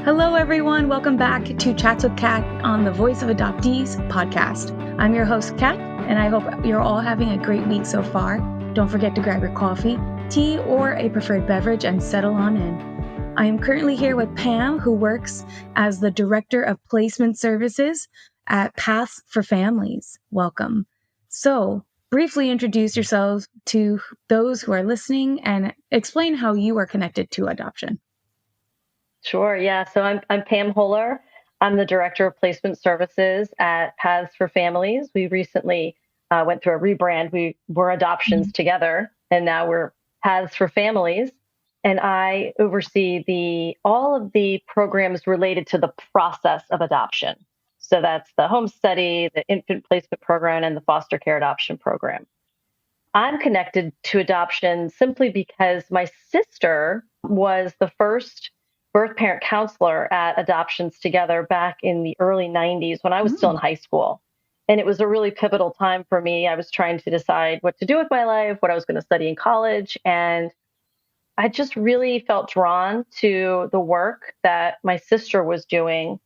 Hello, everyone. Welcome back to Chats with Kat on the Voice of Adoptees podcast. I'm your host, Kat, and I hope you're all having a great week so far. Don't forget to grab your coffee, tea, or a preferred beverage and settle on in. I am currently here with Pam, who works as the Director of Placement Services at Paths for Families. Welcome. So, briefly introduce yourselves to those who are listening and explain how you are connected to adoption. Sure. Yeah. So I'm Pam Holler. I'm the Director of Placement Services at Paths for Families. We recently went through a rebrand. We were Adoptions Together, and now we're Paths for Families. And I oversee all of the programs related to the process of adoption. So that's the home study, the infant placement program, and the foster care adoption program. I'm connected to adoption simply because my sister was the first birth parent counselor at Adoptions Together back in the early 90s when I was still in high school. And it was a really pivotal time for me. I was trying to decide what to do with my life, what I was going to study in college. And I just really felt drawn to the work that my sister was doing,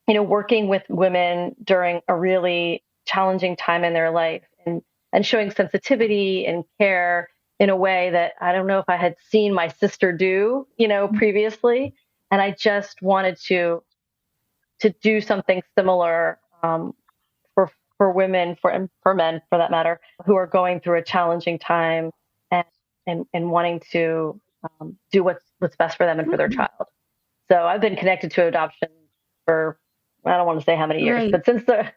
working with women during a really challenging time in their life and showing sensitivity and care in a way that I don't know if I had seen my sister do, previously. And I just wanted to do something similar for women, for men, for that matter, who are going through a challenging time and wanting to do what's best for them and for their child. So I've been connected to adoption for, I don't want to say how many years, but since the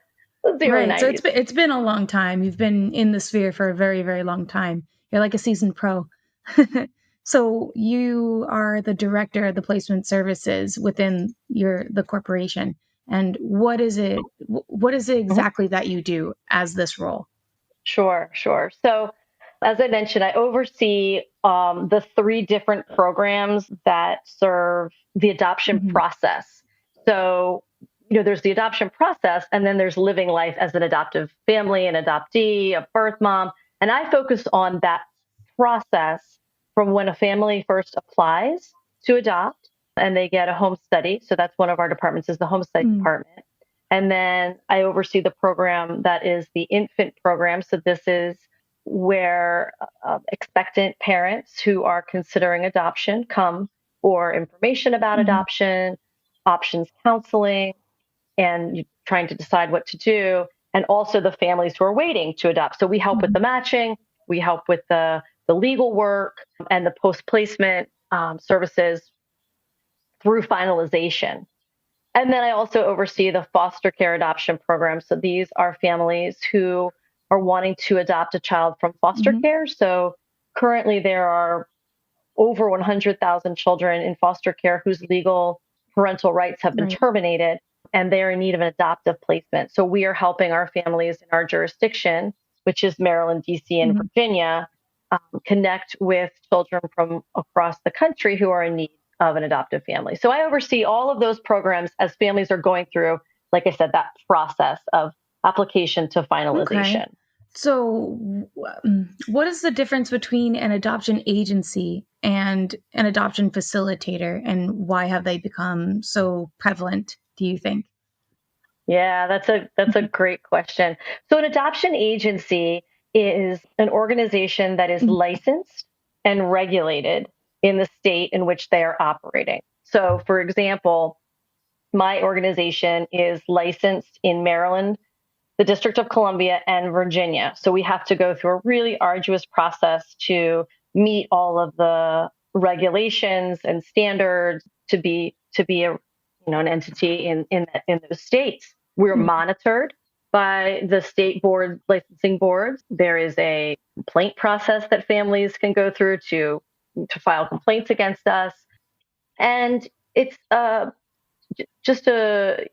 early 90s. So it's been a long time. You've been in the sphere for a very, very long time. You're like a seasoned pro. So you are the Director of the Placement Services within the corporation. And what is it exactly that you do as this role? Sure. So as I mentioned, I oversee the 3 different programs that serve the adoption process. So, there's the adoption process, and then there's living life as an adoptive family, an adoptee, a birth mom. And I focus on that process from when a family first applies to adopt and they get a home study. So that's one of our departments, is the home study department. And then I oversee the program that is the infant program. So this is where expectant parents who are considering adoption come for information about adoption, options counseling, and trying to decide what to do. And also the families who are waiting to adopt. So we help with the matching, we help with the legal work and the post-placement services through finalization. And then I also oversee the foster care adoption program. So these are families who are wanting to adopt a child from foster care. So currently there are over 100,000 children in foster care whose legal parental rights have been terminated, and they're in need of an adoptive placement. So we are helping our families in our jurisdiction, which is Maryland, DC, and Virginia, connect with children from across the country who are in need of an adoptive family. So I oversee all of those programs as families are going through, like I said, that process of application to finalization. Okay. So what is the difference between an adoption agency and an adoption facilitator, and why have they become so prevalent, do you think? Yeah, that's a great question. So an adoption agency is an organization that is licensed and regulated in the state in which they are operating. So, for example, my organization is licensed in Maryland, the District of Columbia, and Virginia. So we have to go through a really arduous process to meet all of the regulations and standards to be an entity in those states. We're monitored by the state board licensing boards. There is a complaint process that families can go through to file complaints against us. And it's just a,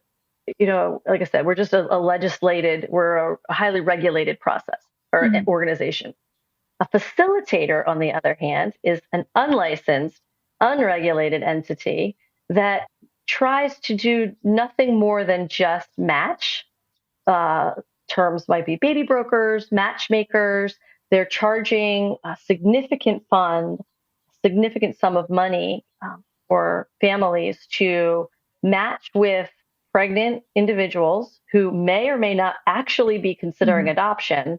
like I said, we're just we're a highly regulated process or organization. A facilitator, on the other hand, is an unlicensed, unregulated entity that tries to do nothing more than just match. Terms might be baby brokers, matchmakers. They're charging a significant sum of money for families to match with pregnant individuals who may or may not actually be considering adoption,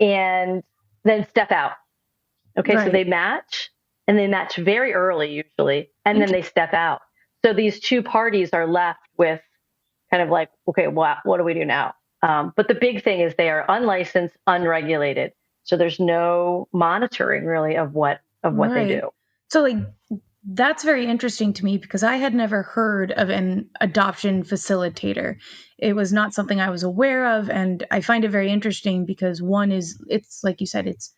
and then step out. Okay, so they match, and they match very early usually, and then they step out. So these two parties are left with kind of like, okay, what do we do now? But the big thing is they are unlicensed, unregulated. So there's no monitoring really of what they do. So like that's very interesting to me because I had never heard of an adoption facilitator. It was not something I was aware of, and I find it very interesting because it's like you said, it's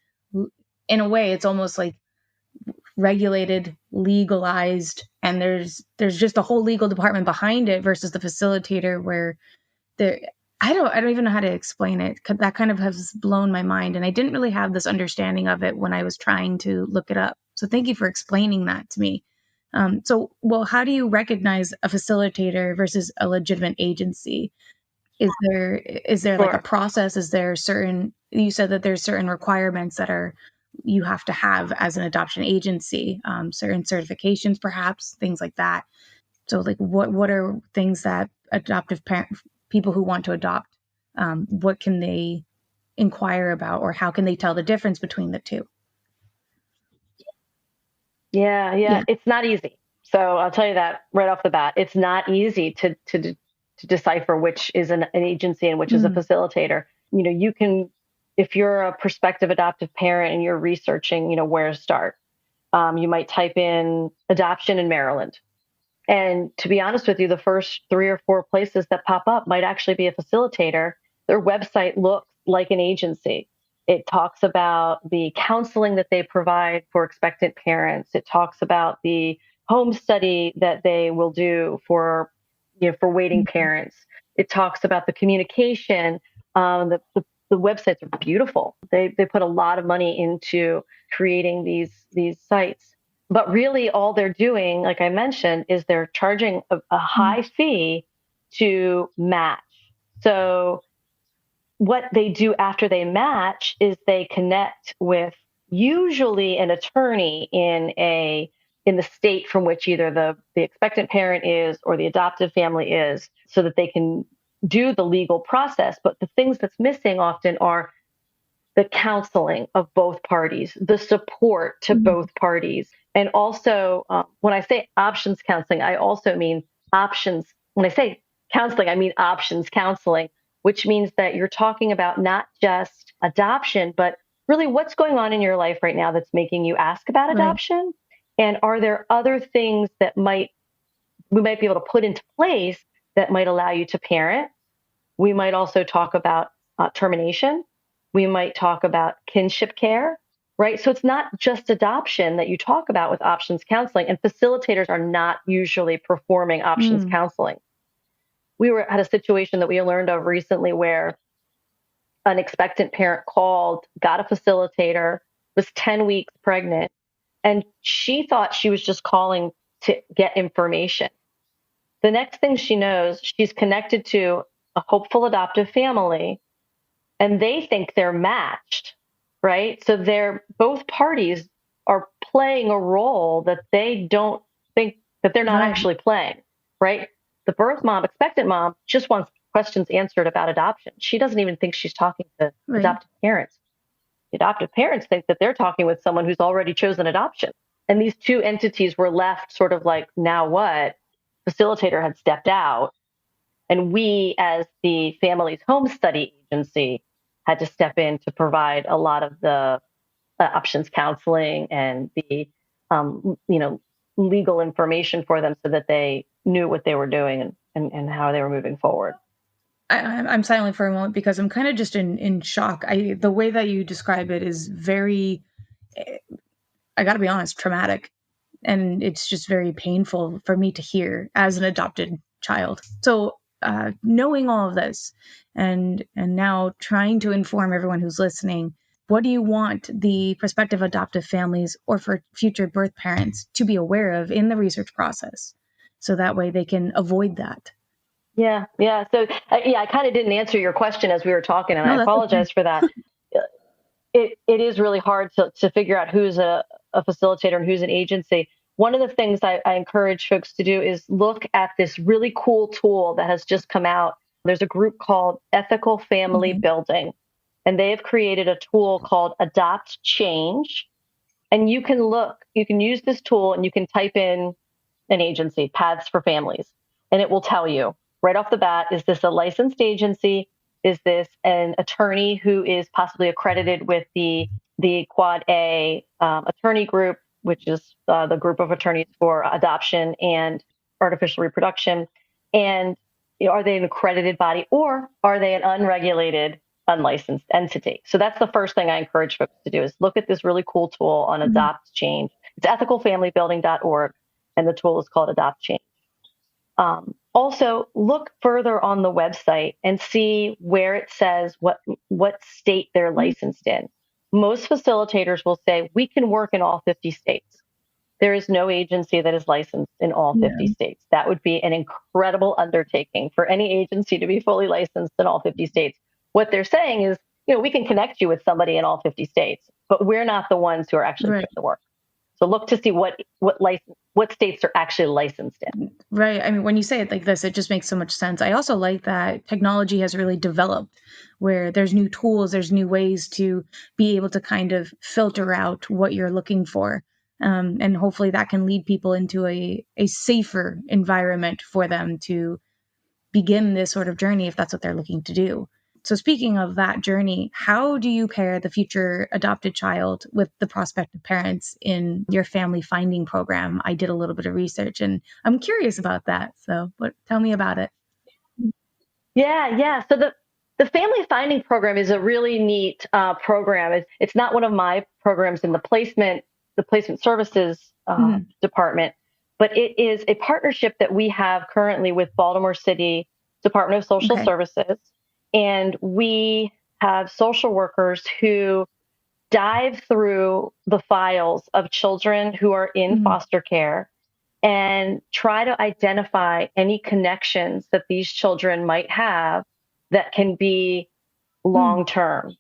in a way it's almost like regulated, legalized, and there's just a whole legal department behind it versus the facilitator where there I don't even know how to explain it. That kind of has blown my mind, and I didn't really have this understanding of it when I was trying to look it up. So thank you for explaining that to me. Well, how do you recognize a facilitator versus a legitimate agency? Is there like a process? Is there you said that there's certain requirements that you have to have as an adoption agency, certain certifications, perhaps, things like that. So like what are things that people who want to adopt, what can they inquire about, or how can they tell the difference between the two? Yeah. It's not easy. So I'll tell you that right off the bat. It's not easy to decipher which is an agency and which is a facilitator. You can, if you're a prospective adoptive parent and you're researching, where to start, you might type in adoption in Maryland. And to be honest with you, the first 3 or 4 places that pop up might actually be a facilitator. Their website looks like an agency. It talks about the counseling that they provide for expectant parents. It talks about the home study that they will do for waiting parents. It talks about the communication. The websites are beautiful. They put a lot of money into creating these sites. But really all they're doing, like I mentioned, is they're charging a high fee to match. So what they do after they match is they connect with usually an attorney in the state from which either the expectant parent is or the adoptive family is, so that they can do the legal process. But the things that's missing often are the counseling of both parties, the support to both parties. And also, when I say options counseling, I also mean options. When I say counseling, I mean options counseling, which means that you're talking about not just adoption, but really what's going on in your life right now that's making you ask about adoption. And are there other things that we might be able to put into place that might allow you to parent? We might also talk about termination. We might talk about kinship care, right? So it's not just adoption that you talk about with options counseling, and facilitators are not usually performing options counseling. We had a situation that we learned of recently where an expectant parent called, got a facilitator, was 10 weeks pregnant, and she thought she was just calling to get information. The next thing she knows, she's connected to a hopeful adoptive family, and they think they're matched, right? So both parties are playing a role that they don't think that they're not actually playing, right? The birth mom, expectant mom, just wants questions answered about adoption. She doesn't even think she's talking to adoptive parents. The adoptive parents think that they're talking with someone who's already chosen adoption. And these two entities were left sort of like, now what? Facilitator had stepped out. And we, as the family's home study agency, had to step in to provide a lot of the options counseling and the, legal information for them so that they knew what they were doing and how they were moving forward. I'm silent for a moment because I'm kind of just in shock. The way that you describe it is very, I got to be honest, traumatic. And it's just very painful for me to hear as an adopted child. So knowing all of this and now trying to inform everyone who's listening, what do you want the prospective adoptive families or for future birth parents to be aware of in the research process so that way they can avoid that? Yeah. So, I kind of didn't answer your question as we were talking, and I apologize for that. It is really hard to figure out who's a facilitator and who's an agency. one of the things I encourage folks to do is look at this really cool tool that has just come out. There's a group called Ethical Family Okay. Building, and they have created a tool called Adopt Change. And you can use this tool and you can type in an agency, Paths for Families, and it will tell you right off the bat, is this a licensed agency? Is this an attorney who is possibly accredited with the Quad A attorney group, which is the group of attorneys for adoption and artificial reproduction? And are they an accredited body, or are they an unregulated, unlicensed entity? So that's the first thing I encourage folks to do, is look at this really cool tool on Mhm. Adopt Change. It's ethicalfamilybuilding.org, and the tool is called Adopt Change. Also, look further on the website and see where it says what state they're Mhm. licensed in. Most facilitators will say, we can work in all 50 states. There is no agency that is licensed in all 50 Yeah. states. That would be an incredible undertaking for any agency to be fully licensed in all 50 states. What they're saying is, we can connect you with somebody in all 50 states, but we're not the ones who are actually Right. doing the work. So look to see what states are actually licensed in. Right. I mean, when you say it like this, it just makes so much sense. I also like that technology has really developed where there's new tools, there's new ways to be able to kind of filter out what you're looking for. And hopefully that can lead people into a safer environment for them to begin this sort of journey if that's what they're looking to do. So, speaking of that journey, how do you pair the future adopted child with the prospective parents in your family finding program? I did a little bit of research and I'm curious about that. So, tell me about it. Yeah, yeah. So the family finding program is a really neat program. It's not one of my programs in the placement services Mhm. department, but it is a partnership that we have currently with Baltimore City Department of Social Okay. Services, and we have social workers who dive through the files of children who are in Mhm. foster care and try to identify any connections that these children might have that can be Mm. long term.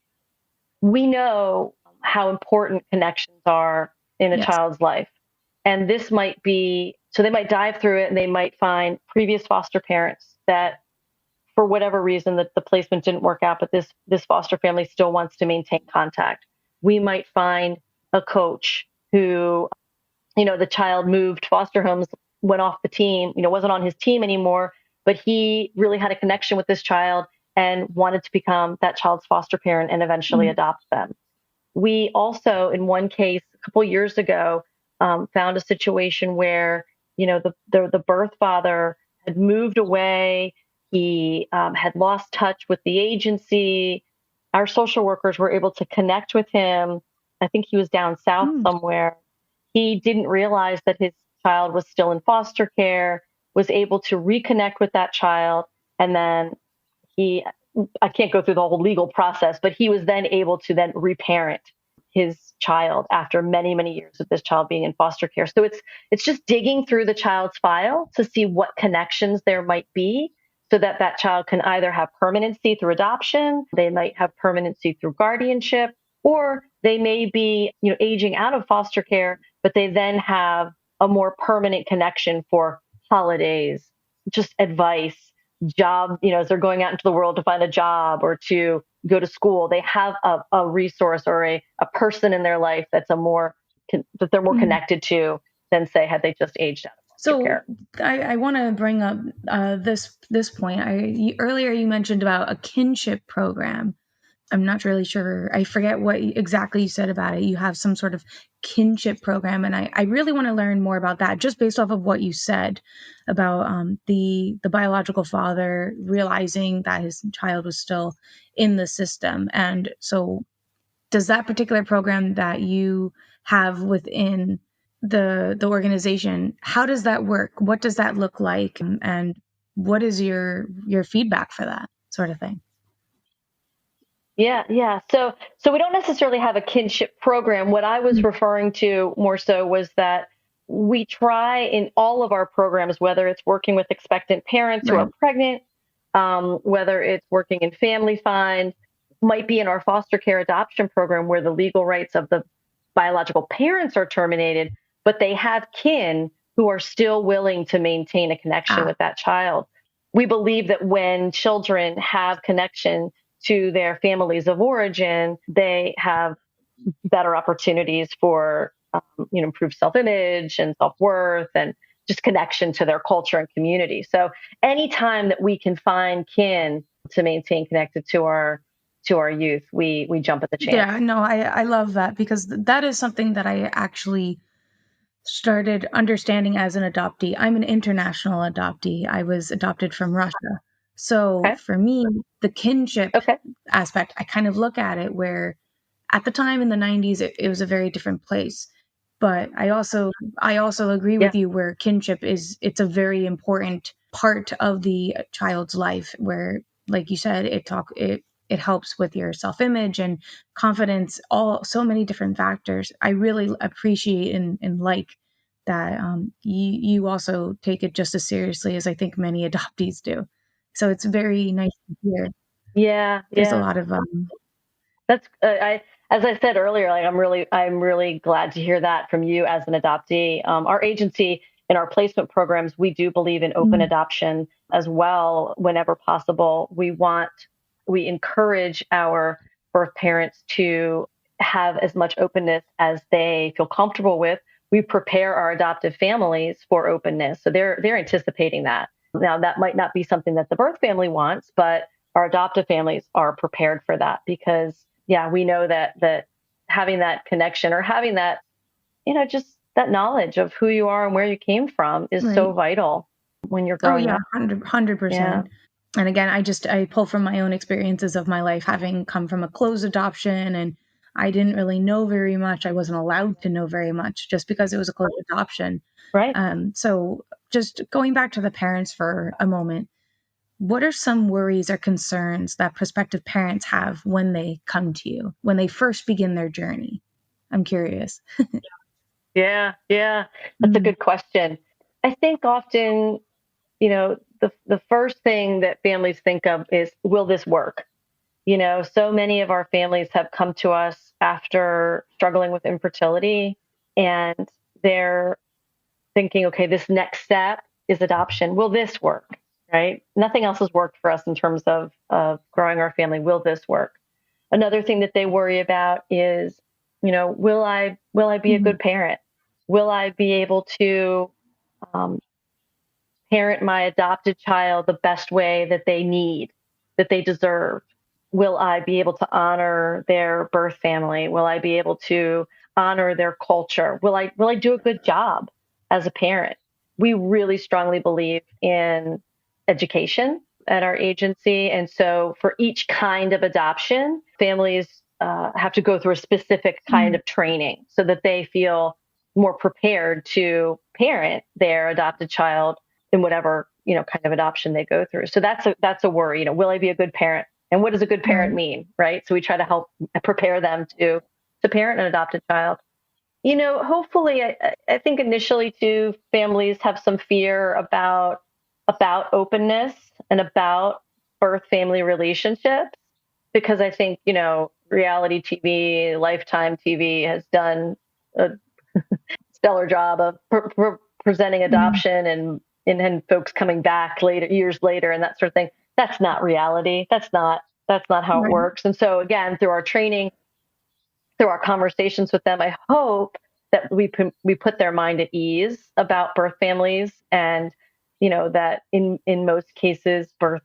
We know how important connections are in a Yes. child's life. And this might be, so they might dive through it and they might find previous foster parents that, for whatever reason, that the placement didn't work out, but this foster family still wants to maintain contact. We might find a coach who, the child moved foster homes, went off the team, wasn't on his team anymore, but he really had a connection with this child and wanted to become that child's foster parent and eventually Mhm. adopt them. We also, in one case a couple years ago, found a situation where, the birth father had moved away. He had lost touch with the agency. Our social workers were able to connect with him. I think he was down south Mm. somewhere. He didn't realize that his child was still in foster care, was able to reconnect with that child. And then he, I can't go through the whole legal process, but he was then able to then reparent his child after many, many years of this child being in foster care. So it's just digging through the child's file to see what connections there might be, so that that child can either have permanency through adoption, they might have permanency through guardianship, or they may be, aging out of foster care, but they then have a more permanent connection for holidays, just advice, job, as they're going out into the world to find a job or to go to school, they have a resource or a person in their life that they're more Mm. connected to than, say, had they just aged out of foster So care. I want to bring up this point. Earlier you mentioned about a kinship program. I'm not really sure. I forget what exactly you said about it. You have some sort of kinship program, and I really want to learn more about that, just based off of what you said about the biological father realizing that his child was still in the system. And so, does that particular program that you have within the organization, how does that work? What does that look like, and what is your feedback for that sort of thing? Yeah, yeah. So we don't necessarily have a kinship program. What I was Mm. referring to more so was that we try in all of our programs, whether it's working with expectant parents who are Right. pregnant, whether it's working in Family Find, might be in our foster care adoption program where the legal rights of the biological parents are terminated, but they have kin who are still willing to maintain a connection Ah, with that child. We believe that when children have connection to their families of origin, they have better opportunities for improved self-image and self-worth and just connection to their culture and community. So anytime that we can find kin to maintain connected to our youth, we jump at the chance. yeah, no, I love that because that is something that I actually started understanding as an adoptee. I'm an international adoptee. I was adopted from Russia. So Okay. for me, the kinship Okay. aspect, I kind of look at it where at the time in the 90s it was a very different place. But I also agree Yeah. with you where kinship it's a very important part of the child's life where like you said it helps with your self-image and confidence, all so many different factors. I really appreciate and like that you also take it just as seriously as I think many adoptees do. So it's very nice to hear. Yeah. There's a Yeah. lot of That's I as I said earlier, like I'm really glad to hear that from you as an adoptee. Our agency in our placement programs, we do believe in open mm, adoption as well whenever possible. We encourage our birth parents to have as much openness as they feel comfortable with. We prepare our adoptive families for openness. So they're anticipating that. Now that might not be something that the birth family wants, but our adoptive families are prepared for that because yeah, we know that having that connection or having that, just that knowledge of who you are and where you came from is right. so vital when you're Oh growing yeah, up. 100%. Yeah. And again, I pull from my own experiences of my life having come from a closed adoption, and I didn't really know very much. I wasn't allowed to know very much just because it was a closed adoption. Right. So just going back to the parents for a moment, what are some worries or concerns that prospective parents have when they come to you, when they first begin their journey? I'm curious. Yeah. Yeah. That's a Mm, good question. I think often, the first thing that families think of is, will this work? So many of our families have come to us after struggling with infertility and they're thinking, okay, this next step is adoption. Will this work? Right? Nothing else has worked for us in terms of growing our family. Will this work? Another thing that they worry about is, will I be a mhm, good parent? Will I be able to um, parent my adopted child the best way that they need, that they deserve? Will I be able to honor their birth family? Will I be able to honor their culture? Will I do a good job as a parent? We really strongly believe in education at our agency. And so for each kind of adoption, families have to go through a specific kind mm, of training so that they feel more prepared to parent their adopted child in whatever kind of adoption they go through. So that's a worry. Will I be a good parent? And what does a good parent right. mean, right? So we try to help prepare them to parent an adopted child. Hopefully, I think initially too, families have some fear about openness and about birth family relationships because I think reality TV, Lifetime TV has done a stellar job of presenting Mm, adoption and folks coming back later years later and that sort of thing. That's not reality. That's not how it right. works. And so again, through our training, through our conversations with them, I hope that we put their mind at ease about birth families and that in most cases birth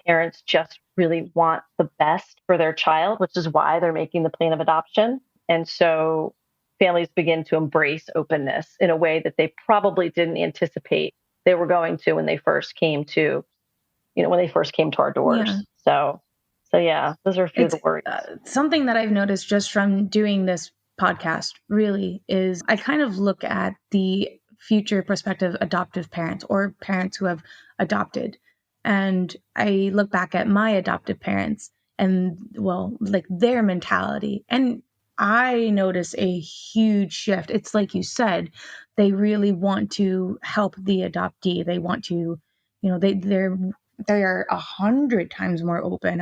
parents just really want the best for their child, which is why they're making the plan of adoption. And so families begin to embrace openness in a way that they probably didn't anticipate they were going to when they first came to our Yeah. doors. So yeah, those are a few of It's the worries. something that I've noticed just from doing this podcast really is I kind of look at the future prospective adoptive parents or parents who have adopted. And I look back at my adoptive parents and, well, like their mentality. And I notice a huge shift. It's like you said, they really want to help the adoptee. They want to, they are 100 times more open.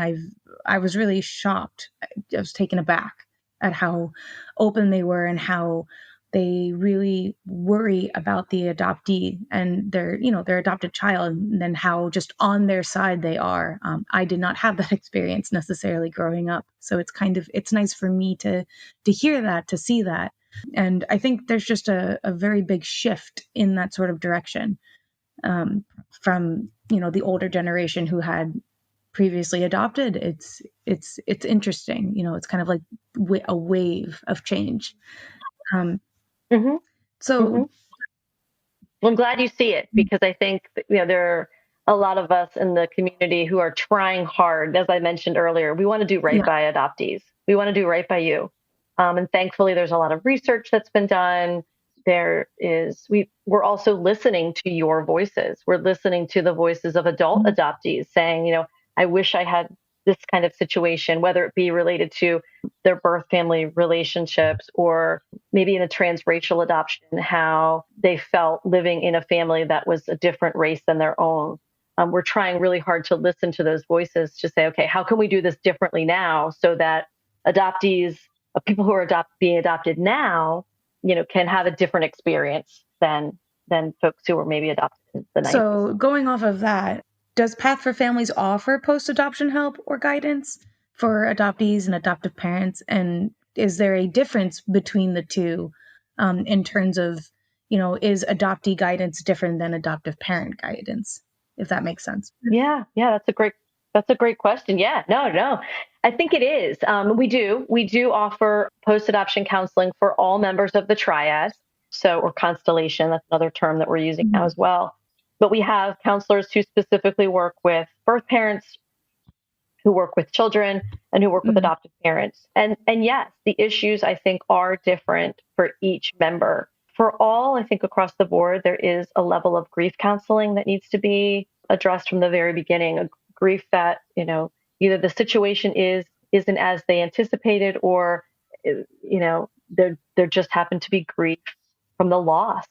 I was really shocked. I was taken aback at how open they were and how they really worry about the adoptee and their adopted child, and then how just on their side they are. I did not have that experience necessarily growing up, so it's nice for me to hear that, to see that. And I think there's just a very big shift in that sort of direction, from the older generation who had previously adopted. It's interesting. It's kind of like a wave of change. Um, hmm hmm so Well, I'm glad you see it, because I think that, there are a lot of us in the community who are trying hard. As I mentioned earlier, we want to do right yeah. by adoptees. We want to do right by you. And thankfully, there's a lot of research that's been done. We're also listening to your voices. We're listening to the voices of adult Mhm. adoptees saying, I wish I had this kind of situation, whether it be related to their birth family relationships, or maybe in a transracial adoption, how they felt living in a family that was a different race than their own. We're trying really hard to listen to those voices to say, okay, how can we do this differently now so that adoptees, people who are being adopted now, can have a different experience than folks who were maybe adopted in the 90s. So going off of that, does Path for Families offer post-adoption help or guidance for adoptees and adoptive parents? And is there a difference between the two, in terms of, is adoptee guidance different than adoptive parent guidance, if that makes sense? Yeah, that's a great question. Yeah, no, I think it is. We do offer post adoption counseling for all members of the triad, or constellation. That's another term that we're using now Mhm. as well. But we have counselors who specifically work with birth parents, who work with children, and who work with Mhm. adoptive parents. And yes, the issues, I think, are different for each member. For all, I think, across the board, there is a level of grief counseling that needs to be addressed from the very beginning. A grief that, either the situation isn't as they anticipated, or there just happened to be grief from the loss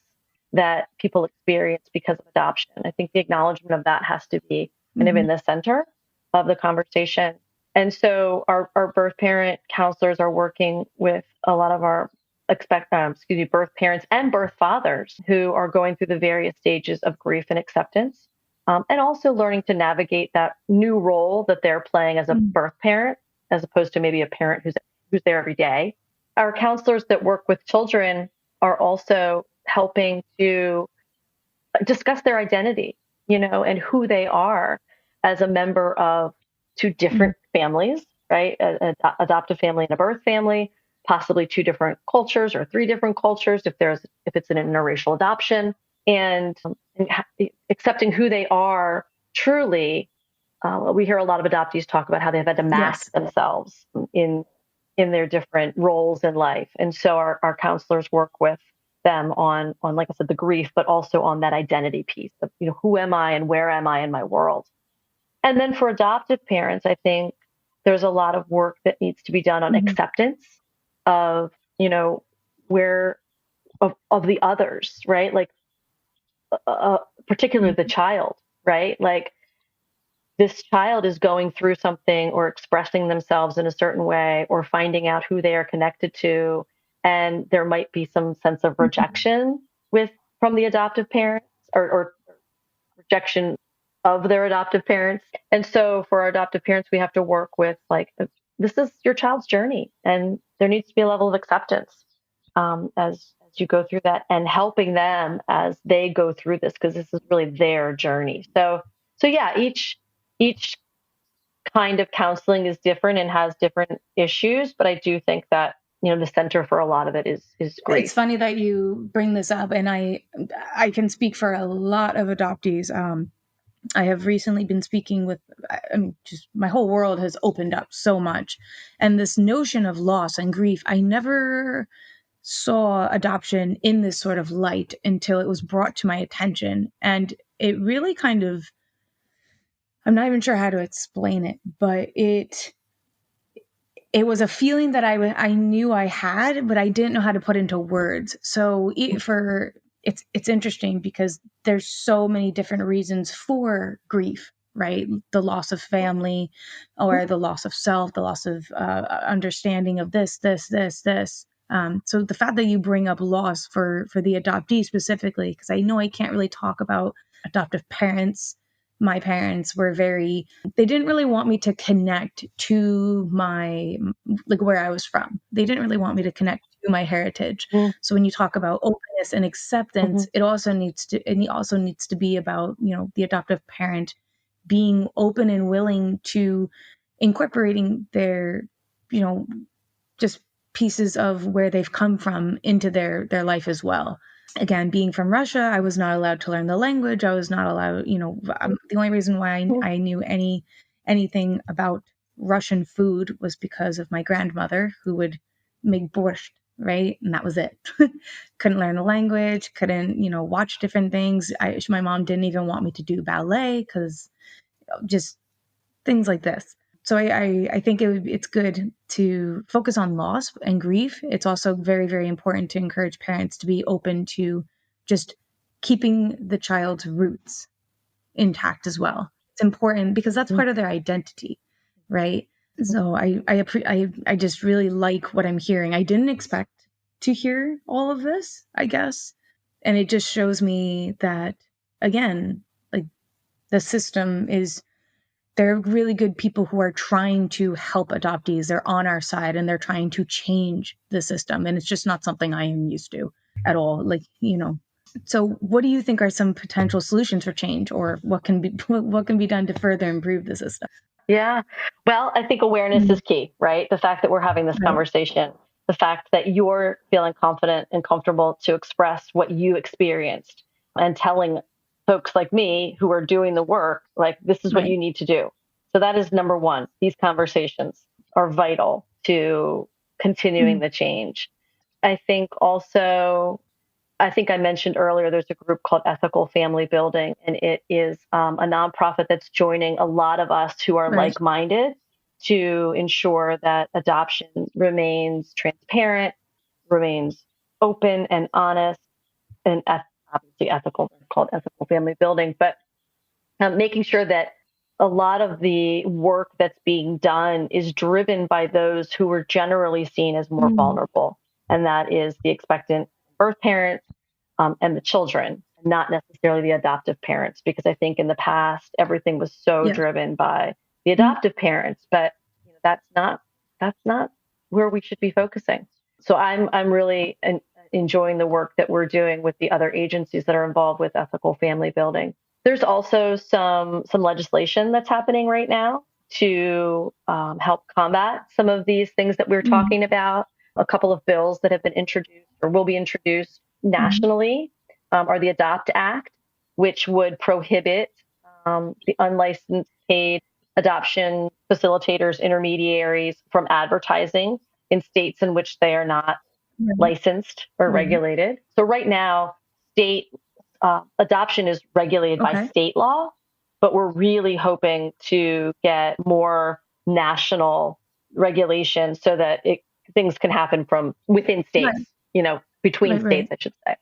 that people experience because of adoption. I think the acknowledgement of that has to be kind of in Mhm. the center of the conversation. And so our birth parent counselors are working with a lot of our birth parents and birth fathers who are going through the various stages of grief and acceptance, and also learning to navigate that new role that they're playing as a Mhm. birth parent, as opposed to maybe a parent who's there every day. Our counselors that work with children are also helping to discuss their identity, and who they are as a member of two Mhm. different families, right? An adoptive family and a birth family, possibly two different cultures or three different cultures if it's an interracial adoption, and accepting who they are truly. We hear a lot of adoptees talk about how they've had to Yes. mask themselves in their different roles in life. And so our counselors work with them on, like I said, the grief, but also on that identity piece of, who am I and where am I in my world? And then for adoptive parents, I think there's a lot of work that needs to be done on Mhm. acceptance of, where of the others, right? Like, particularly the Mhm. child, right? Like, this child is going through something or expressing themselves in a certain way or finding out who they are connected to, and there might be some sense of Mhm. rejection from the adoptive parents, or rejection of their adoptive parents. And so for our adoptive parents, we have to work with, like, this is your child's journey, and there needs to be a level of acceptance, as you go through that, and helping them as they go through this, because this is really their journey. So yeah, each kind of counseling is different and has different issues, but I do think that, the center for a lot of it is It's grief. funny that you bring this up, and I can speak for a lot of adoptees. I have recently been speaking with, I mean, just my whole world has opened up so much. And this notion of loss and grief, I never saw adoption in this sort of light until it was brought to my attention. And it really kind of, I'm not even sure how to explain it, but it was a feeling that I knew I had, but I didn't know how to put into words. So it's interesting because there's so many different reasons for grief, right? The loss of family, or the loss of self, the loss of understanding of this. So the fact that you bring up loss for the adoptee specifically, because I know I can't really talk about adoptive parents. My parents were they didn't really want me to connect to like where I was from. They didn't really want me to connect to my heritage. Mm-hmm. So when you talk about openness and acceptance, it also needs to be about, the adoptive parent being open and willing to incorporating their, just pieces of where they've come from into their life as well. Again, being from Russia, I was not allowed to learn the language. I was not allowed, the only reason why I knew anything about Russian food was because of my grandmother, who would make borscht, right? And that was it. Couldn't learn the language, couldn't, watch different things. My mom didn't even want me to do ballet because just things like this. So I think it's good to focus on loss and grief. It's also very, very important to encourage parents to be open to just keeping the child's roots intact as well. It's important because that's part of their identity, right? So I just really like what I'm hearing. I didn't expect to hear all of this, I guess. And it just shows me that, again, like the system they're really good people who are trying to help adoptees. They're on our side and they're trying to change the system. And it's just not something I am used to at all. So what do you think are some potential solutions for change, or what can be done to further improve the system? Yeah. Well, I think awareness is key, right? The fact that we're having this conversation, the fact that you're feeling confident and comfortable to express what you experienced and telling folks like me who are doing the work, like, this is what you need to do. So that is number one. These conversations are vital to continuing the change. I think also, I think I mentioned earlier, there's a group called Ethical Family Building, and it is a nonprofit that's joining a lot of us who are like-minded to ensure that adoption remains transparent, remains open and honest, and obviously ethical. They're called Ethical Family Building, but making sure that a lot of the work that's being done is driven by those who are generally seen as more vulnerable, and that is the expectant birth parents, and the children, not necessarily the adoptive parents, because I think in the past everything was so driven by the adoptive parents, but that's not where we should be focusing. So I'm really enjoying the work that we're doing with the other agencies that are involved with ethical family building. There's also some legislation that's happening right now to help combat some of these things that we're talking about. A couple of bills that have been introduced or will be introduced nationally are the Adopt Act, which would prohibit the unlicensed paid adoption facilitators, intermediaries from advertising in states in which they are not licensed or regulated. So right now, state adoption is regulated by state law, but we're really hoping to get more national regulation so that things can happen from within states, between states, I should say.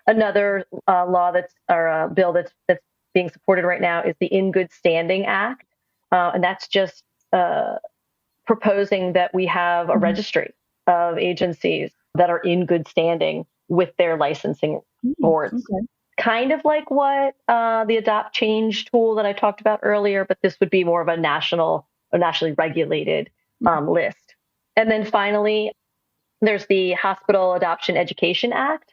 Another bill that's being supported right now is the In Good Standing Act, and that's just proposing that we have a registry of agencies that are in good standing with their licensing boards. Kind of like what the Adopt Change tool that I talked about earlier, but this would be more of a nationally regulated list. And then finally, there's the Hospital Adoption Education Act.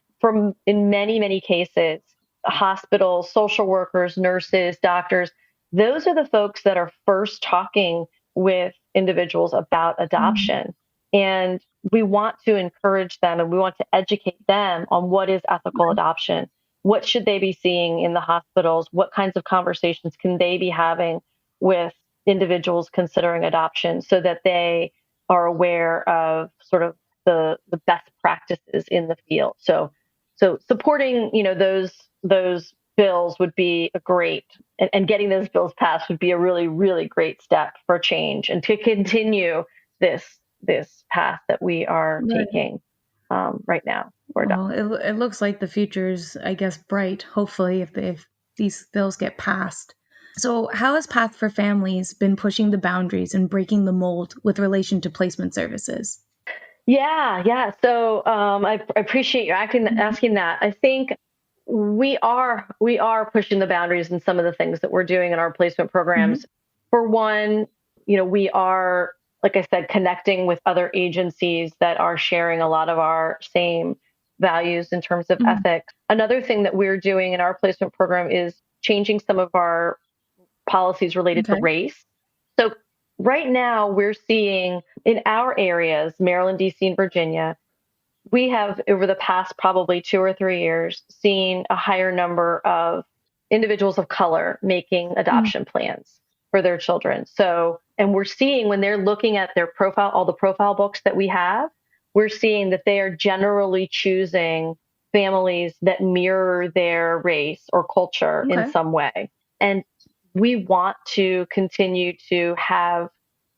In many, many cases, hospitals, social workers, nurses, doctors, those are the folks that are first talking with individuals about adoption. And we want to encourage them and we want to educate them on what is ethical adoption. What should they be seeing in the hospitals? What kinds of conversations can they be having with individuals considering adoption so that they are aware of sort of the best practices in the field? So supporting, those bills would be a great, and getting those bills passed would be a really, really great step for change and to continue this path that we are taking right now. Well, it looks like the future's, I guess, bright, hopefully, if these bills get passed. So how has Path for Families been pushing the boundaries and breaking the mold with relation to placement services? Yeah. So I appreciate you asking that. I think we are pushing the boundaries in some of the things that we're doing in our placement Hmm. programs. For one, we are, like I said, connecting with other agencies that are sharing a lot of our same values in terms of Hmm. ethics. Another thing that we're doing in our placement program is changing some of our policies related to Okay. race. So right now we're seeing in our areas, Maryland, DC, and Virginia, we have over the past probably 2 or 3 years seen a higher number of individuals of color making Mm. adoption plans for their children. So, and we're seeing when they're looking at their profile, all the profile books that we have, we're seeing that they are generally choosing families that mirror their race or culture in Okay. some way. And we want to continue to have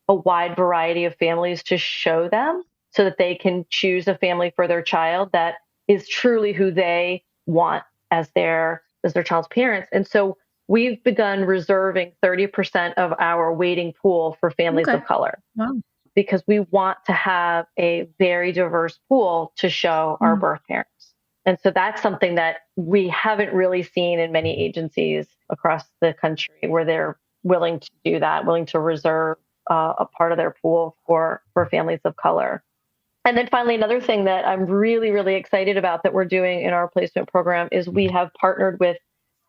a wide variety of families to show them so that they can choose a family for their child that is truly who they want as their child's parents. And so we've begun reserving 30% of our waiting pool for families Okay. of color Wow. because we want to have a very diverse pool to show our Mm. birth parents. And so that's something that we haven't really seen in many agencies across the country where they're willing to do that, willing to reserve a part of their pool for families of color. And then finally, another thing that I'm really, really excited about that we're doing in our placement program is we have partnered with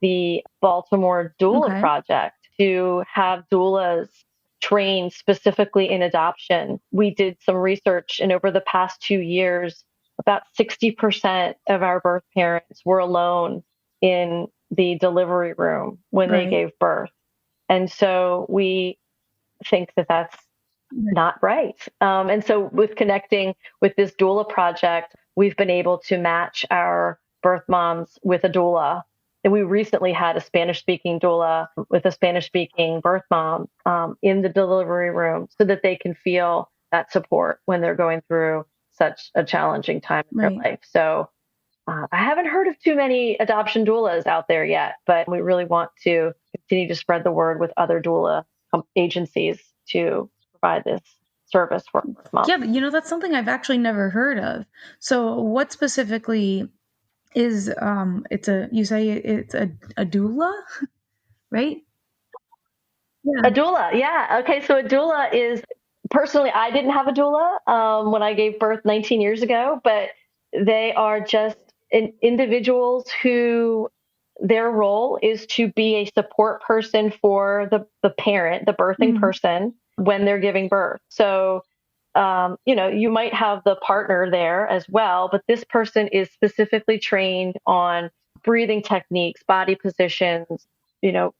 the Baltimore Doula Okay. Project to have doulas trained specifically in adoption. We did some research, and over the past 2 years, about 60% of our birth parents were alone in the delivery room when they Right. gave birth. And so we think that that's Right. not right. And so, with connecting with this doula project, we've been able to match our birth moms with a doula. And we recently had a Spanish speaking doula with a Spanish speaking birth mom in the delivery room so that they can feel that support when they're going through such a challenging time in their Right. life. So, I haven't heard of too many adoption doulas out there yet, but we really want to continue to spread the word with other doula agencies to provide this service for birth moms. Yeah, but that's something I've actually never heard of. So what specifically is it's a you say it's a doula, right? A Yeah. doula, yeah. Okay, so a doula is personally, I didn't have a doula when I gave birth 19 years ago, but they are just individuals who their role is to be a support person for the parent, the birthing Mhm. person, when they're giving birth. So, you might have the partner there as well, but this person is specifically trained on breathing techniques, body positions,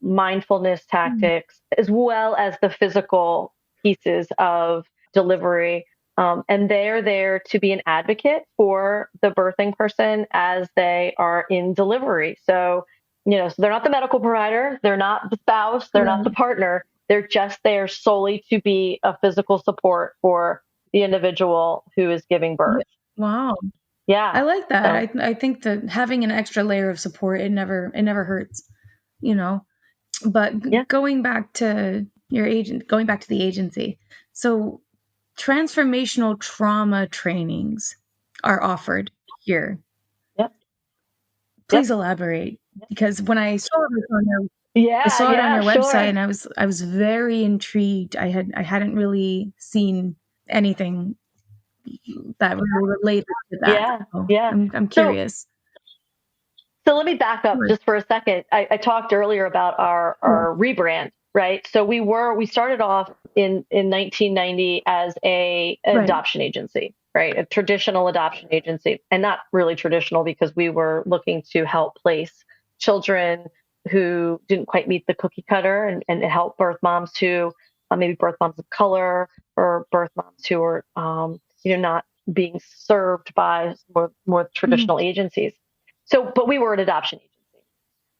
mindfulness Mm. tactics, as well as the physical pieces of delivery. And they're there to be an advocate for the birthing person as they are in delivery. So they're not the medical provider, they're not the spouse, they're not the Right. partner. They're just there solely to be a physical support for the individual who is giving Yeah. birth. Wow. Yeah. I like that. So, I think that having an extra layer of support, it never hurts, you know. But yeah. going back to the agency. So transformational trauma trainings are offered here. Yep. Please Yep. elaborate because when I Yeah. saw it on Yeah. your website Sure. and I was very intrigued. I hadn't really seen anything that really related to that. Yeah. So Yeah. I'm So, curious. So let me back up Sure. just for a second. I talked earlier about our, Yeah. our rebrand, right? So we started off in 1990 as an Right. adoption agency, right? A traditional adoption agency, and not really traditional because we were looking to help place children who didn't quite meet the cookie cutter and help birth moms who maybe birth moms of color or birth moms who are not being served by more Mhm. traditional agencies. So, but we were an adoption agency.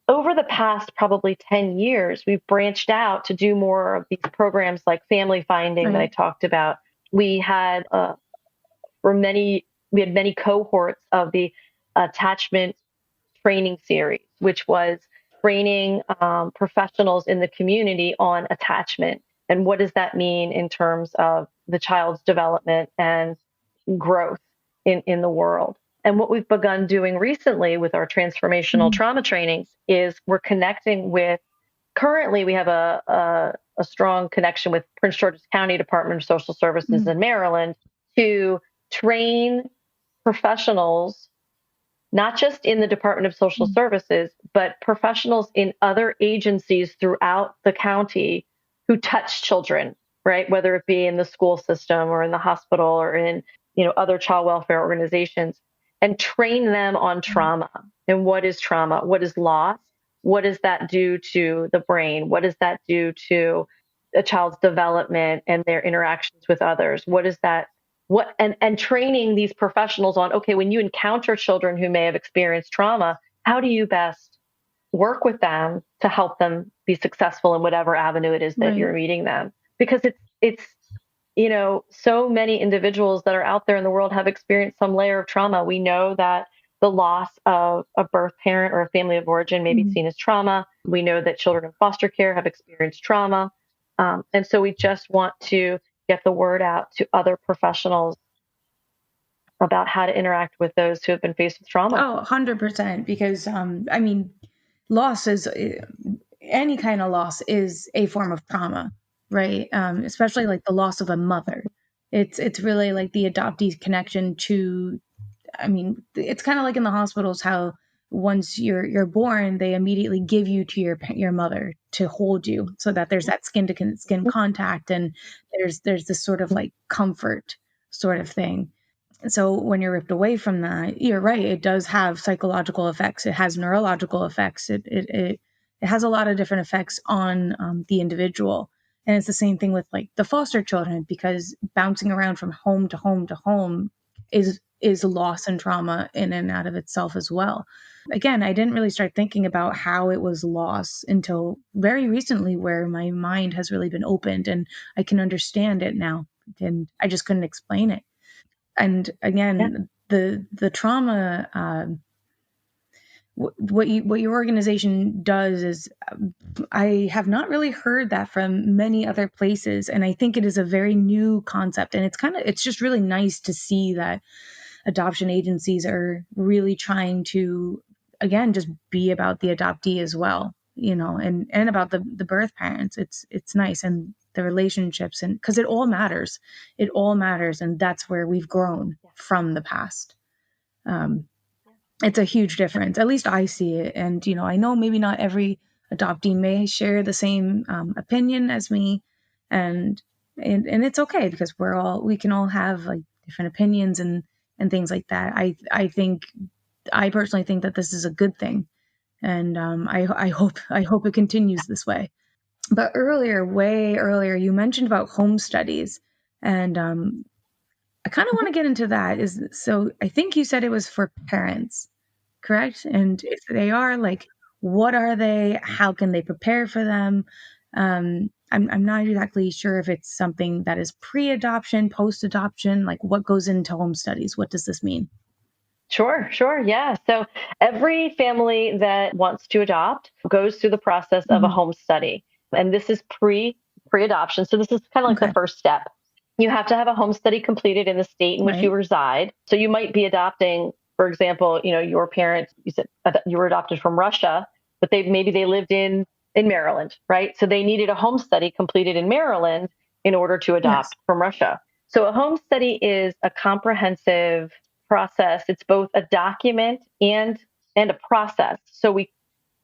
Over the past probably 10 years, we've branched out to do more of these programs like family finding that I Right. talked about. We had we had many cohorts of the attachment training series, which was training professionals in the community on attachment and what does that mean in terms of the child's development and growth in the world. And what we've begun doing recently with our transformational trauma trainings is we're connecting with, currently we have a strong connection with Prince George's County Department of Social Services in Maryland to train professionals, not just in the Department of Social Services, but professionals in other agencies throughout the county who touch children, right? Whether it be in the school system or in the hospital or in, other child welfare organizations, and train them on trauma. And what is trauma? What is loss? What does that do to the brain? What does that do to a child's development and their interactions with others? And training these professionals on, okay, when you encounter children who may have experienced trauma, how do you best work with them to help them be successful in whatever avenue it is that you're meeting them? Because it's so many individuals that are out there in the world have experienced some layer of trauma. We know that the loss of a birth parent or a family of origin may be seen as trauma. We know that children in foster care have experienced trauma. And so we just want to get the word out to other professionals about how to interact with those who have been faced with trauma. Oh, 100%. Because, loss is, any kind of loss is a form of trauma, right? Especially like the loss of a mother. It's really like the adoptee's connection to, it's kind of like in the hospitals, how once you're born, they immediately give you to your mother to hold you, so that there's that skin to skin contact, and there's this sort of like comfort sort of thing. So when you're ripped away from that, you're right, it does have psychological effects. It has neurological effects. It has a lot of different effects on the individual. And it's the same thing with like the foster children, because bouncing around from home to home to home is loss and trauma in and out of itself as well. Again, I didn't really start thinking about how it was loss until very recently, where my mind has really been opened and I can understand it now. And I just couldn't explain it. And again, the trauma, what your organization does is, I have not really heard that from many other places, and I think it is a very new concept. And it's just really nice to see that adoption agencies are really trying to, again, just be about the adoptee as well, and about the birth parents. It's nice, and the relationships, and because it all matters, and that's where we've grown from the past. It's a huge difference. At least I see it. And, I know maybe not every adoptee may share the same opinion as me. And it's okay, because we can all have like different opinions and things like that. I personally think that this is a good thing. And I hope it continues this way. But way earlier, you mentioned about home studies. And I kind of want to get into that. So I think you said it was for parents, correct? And if they are, like, what are they? How can they prepare for them? I'm not exactly sure if it's something that is pre-adoption, post-adoption, like what goes into home studies. What does this mean? Sure. Yeah. So every family that wants to adopt goes through the process of a home study. And this is pre-adoption. So this is kind of like the first step. You have to have a home study completed in the state in which you reside. So you might be adopting, for example, your parents, you said you were adopted from Russia, but maybe they lived in Maryland, right? So they needed a home study completed in Maryland in order to adopt from Russia. So a home study is a comprehensive process. It's both a document and a process. So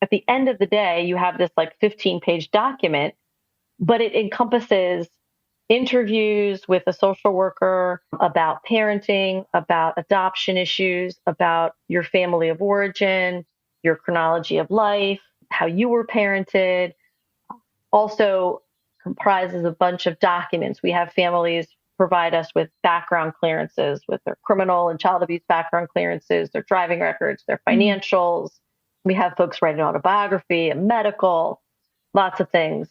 at the end of the day, you have this like 15-page document, but it encompasses interviews with a social worker about parenting, about adoption issues, about your family of origin, your chronology of life, how you were parented. Also comprises a bunch of documents. We have families provide us with background clearances, with their criminal and child abuse background clearances, their driving records, their financials. We have folks write an autobiography, a medical, lots of things.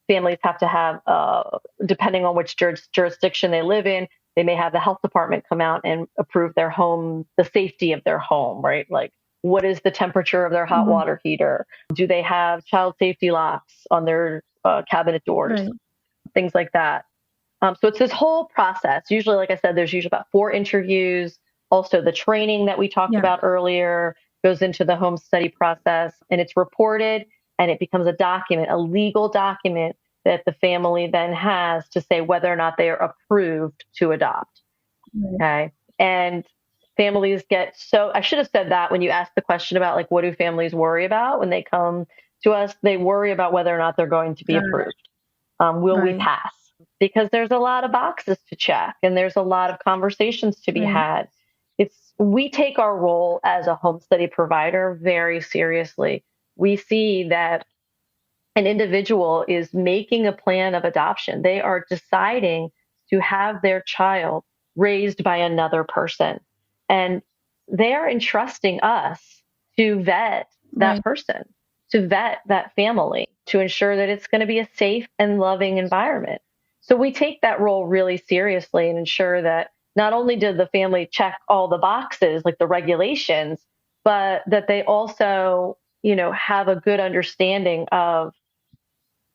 Families have to have, depending on which jurisdiction they live in, they may have the health department come out and approve their home, the safety of their home, right? Like, what is the temperature of their hot water heater? Do they have child safety locks on their cabinet doors? Things like that. So it's this whole process. Usually, like I said, there's usually about 4 interviews. Also, the training that we talked Yeah. about earlier goes into the home study process, and it's reported, and it becomes a document, a legal document that the family then has to say whether or not they are approved to adopt. Right. Okay. And families get so, I should have said that when you asked the question about like, what do families worry about when they come to us? They worry about whether or not they're going to be Got it. approved. Will we Right. pass? Because there's a lot of boxes to check and there's a lot of conversations to be Right. had. We take our role as a home study provider very seriously. We see that an individual is making a plan of adoption. They are deciding to have their child raised by another person. And they are entrusting us to vet that Right. person, to vet that family, to ensure that it's going to be a safe and loving environment. So we take that role really seriously and ensure that not only did the family check all the boxes, like the regulations, but that they also, have a good understanding of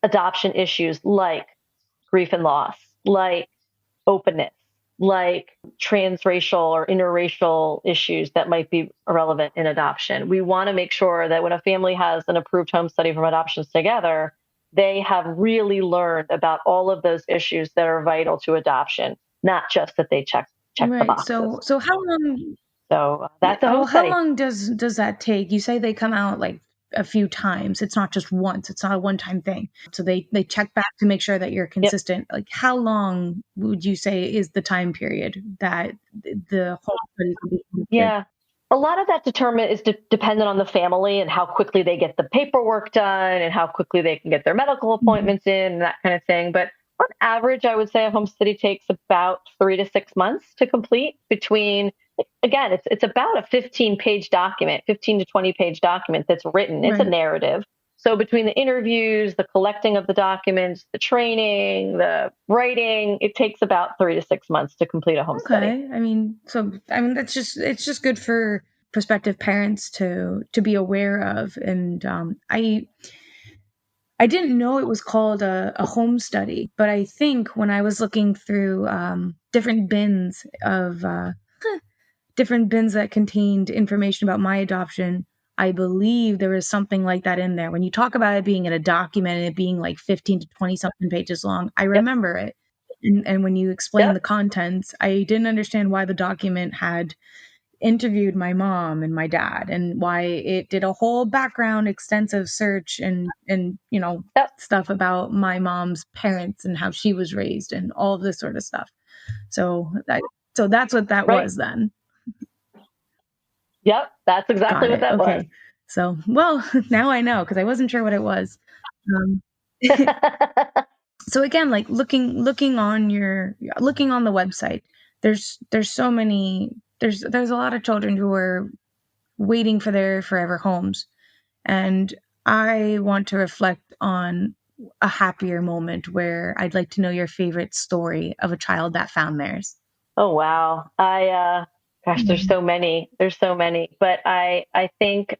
adoption issues like grief and loss, like openness, like transracial or interracial issues that might be relevant in adoption. We want to make sure that when a family has an approved home study from Adoptions Together, they have really learned about all of those issues that are vital to adoption, not just that they check the Right. boxes. So how long? So Yeah. that's a home Well, how study. long does that take? You say they come out like a few times. It's not just once. It's not a one-time thing. So they check back to make sure that you're Yep. consistent. Like how long would you say is the time period that the whole study can be conducted? Yeah. A lot of that is dependent on the family and how quickly they get the paperwork done and how quickly they can get their medical Mhm. appointments in and that kind of thing. But on average, I would say a home study takes about 3 to 6 months to complete again, it's about a 15-page document, 15 to 20-page document that's written. It's a Right. narrative. So between the interviews, the collecting of the documents, the training, the writing, it takes about 3 to 6 months to complete a home study. Okay. It's just good for prospective parents to be aware of. And I didn't know it was called a home study, but I think when I was looking through different bins that contained information about my adoption, I believe there was something like that in there. When you talk about it being in a document and it being like 15 to 20 something pages long, I Yep. remember it. And when you explain Yep. the contents, I didn't understand why the document had interviewed my mom and my dad and why it did a whole background extensive search and Yep. stuff about my mom's parents and how she was raised and all of this sort of stuff. So that's what that Right. was then. Yep, that's exactly Got what it. that was. Okay. So, well, now I know because I wasn't sure what it was. Um, so again, like looking on the website, there's so many there's a lot of children who are waiting for their forever homes, and I want to reflect on a happier moment where I'd like to know your favorite story of a child that found theirs. Oh wow. Gosh, there's Mhm. so many. There's so many. But I think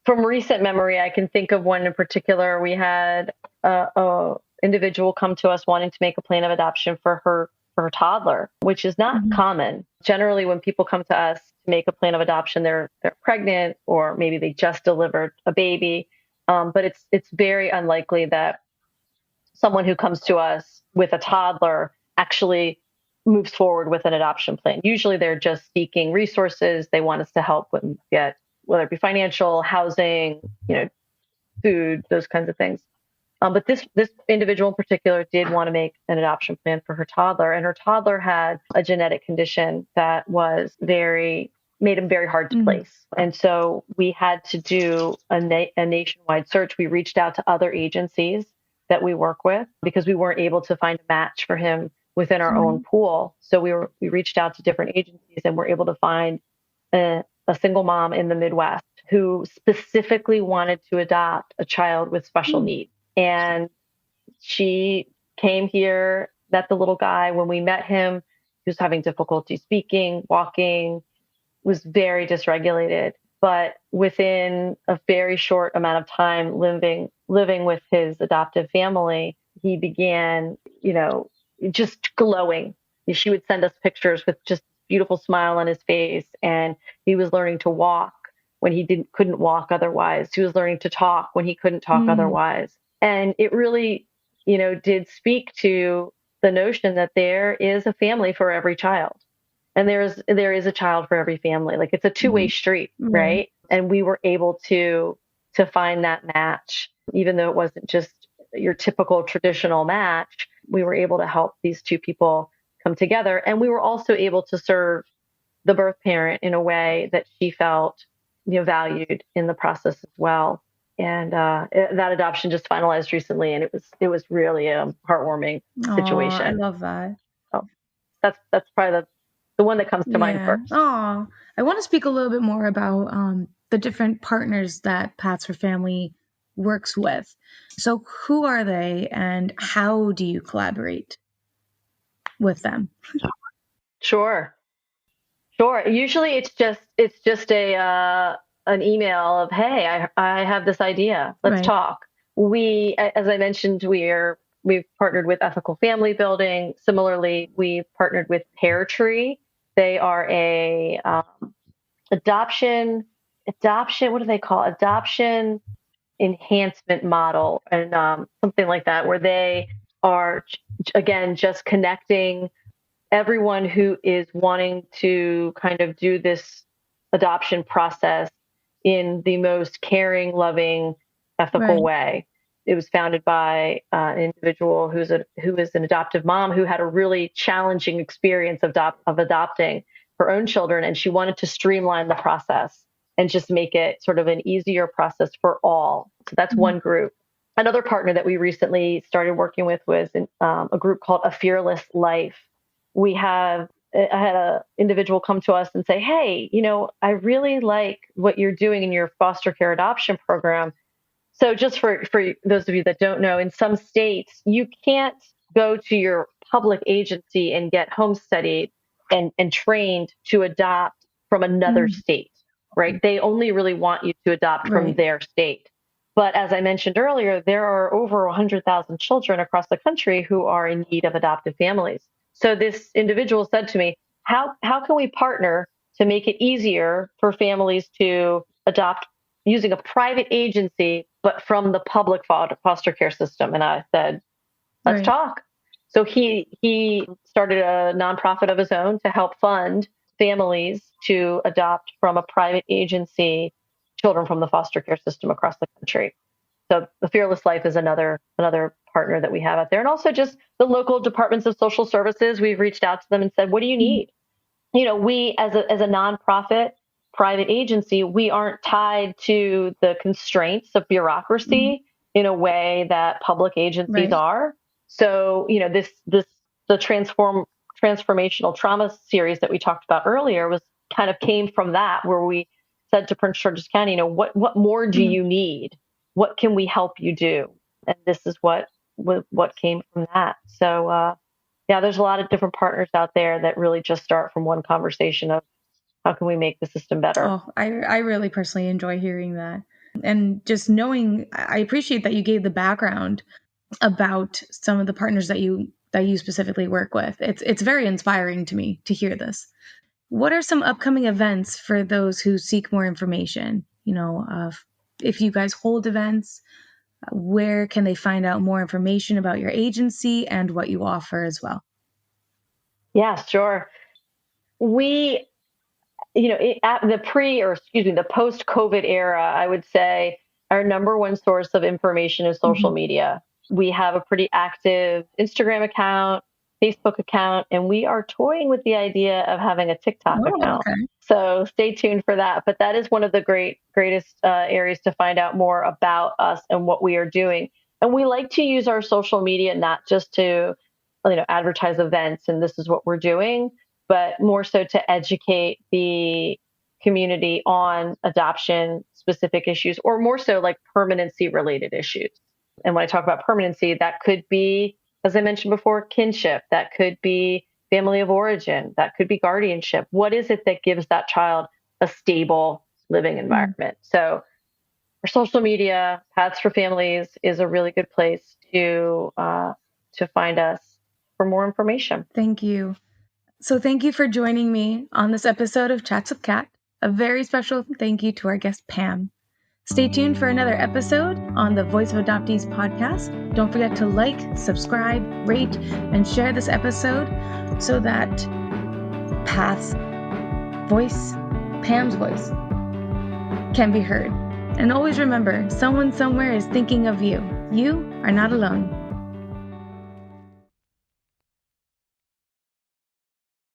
from recent memory, I can think of one in particular. We had a individual come to us wanting to make a plan of adoption for her toddler, which is not Mhm. common. Generally, when people come to us to make a plan of adoption, they're pregnant or maybe they just delivered a baby. But it's very unlikely that someone who comes to us with a toddler actually moves forward with an adoption plan. Usually they're just seeking resources. They want us to help them get, whether it be financial, housing, food, those kinds of things. But this individual in particular did want to make an adoption plan for her toddler, and her toddler had a genetic condition that made him very hard to Mhm. place. And so we had to do a nationwide search. We reached out to other agencies that we work with because we weren't able to find a match for him within our own Right. pool. So we reached out to different agencies and were able to find a single mom in the Midwest who specifically wanted to adopt a child with special Mm. needs. And she came here, met the little guy. When we met him, he was having difficulty speaking, walking, was very dysregulated. But within a very short amount of time living with his adoptive family, he began, just glowing. She would send us pictures with just beautiful smile on his face, and he was learning to walk when he couldn't walk otherwise. He was learning to talk when he couldn't talk Mm. otherwise. And it really, did speak to the notion that there is a family for every child. And there is a child for every family. Like, it's a two-way Mhm. street, Right. right? And we were able to find that match, even though it wasn't just your typical traditional match. We were able to help these two people come together. And we were also able to serve the birth parent in a way that she felt, valued in the process as well. And that adoption just finalized recently, and it was really a heartwarming Oh, I situation. love that. So that's probably the one that comes to mind Yeah. first. Oh, I want to speak a little bit more about the different partners that Paths for Family works with. So, who are they, and how do you collaborate with them? Sure. Sure. Usually it's just a an email of, hey, I have this idea. Let's Right. talk. As I mentioned, we've partnered with Ethical Family Building. Similarly, we've partnered with Pear Tree. They are a adoption. What do they call adoption enhancement model, and something like that, where they are again just connecting everyone who is wanting to kind of do this adoption process in the most caring, loving, ethical Right. way. It was founded by an individual who is an adoptive mom who had a really challenging experience of adopting her own children, and she wanted to streamline the process and just make it sort of an easier process for all. So that's Mhm. one group. Another partner that we recently started working with was a group called A Fearless Life. I had an individual come to us and say, hey, I really like what you're doing in your foster care adoption program. So just for those of you that don't know, in some states, you can't go to your public agency and get homesteaded and trained to adopt from another Mm. state, right? They only really want you to adopt from Right. their state. But as I mentioned earlier, there are over 100,000 children across the country who are in need of adoptive families. So this individual said to me, how can we partner to make it easier for families to adopt using a private agency, but from the public foster care system? And I said, let's Right. talk. So he started a nonprofit of his own to help fund families to adopt from a private agency children from the foster care system across the country. So the Fearless Life is another partner that we have out there. And also just the local departments of social services. We've reached out to them and said, what do you Mhm. need? We as a nonprofit private agency, we aren't tied to the constraints of Mhm. bureaucracy in a way that public agencies Right. are. So, this the transformational trauma series that we talked about earlier was kind of came from that, where we said to Prince George's County, what more do Mhm. you need? What can we help you do? And this is what came from that. So, yeah, there's a lot of different partners out there that really just start from one conversation of how can we make the system better. Oh, I really personally enjoy hearing that. And just knowing, I appreciate that you gave the background about some of the partners that you specifically work with. It's very inspiring to me to hear this. What are some upcoming events for those who seek more information? If you guys hold events, where can they find out more information about your agency and what you offer as well? Yeah, sure. We, at the the post COVID era, I would say our number one source of information is social Mhm. media. We have a pretty active Instagram account, Facebook account, and we are toying with the idea of having a TikTok Oh, account. okay. So stay tuned for that. But that is one of the greatest areas to find out more about us and what we are doing. And we like to use our social media not just to, advertise events and this is what we're doing, but more so to educate the community on adoption specific issues, or more so like permanency related issues. And when I talk about permanency, that could be, as I mentioned before, kinship, that could be family of origin, that could be guardianship. What is it that gives that child a stable living Mm. environment? So our social media, Paths for Families, is a really good place to find us. for more information. Thank you. So thank you for joining me on this episode of Chats with Kat. A very special thank you to our guest, Pam. Stay tuned for another episode on the Voice of Adoptees podcast. Don't forget to like, subscribe, rate, and share this episode so that Pam's voice, can be heard. And always remember, someone somewhere is thinking of you. You are not alone.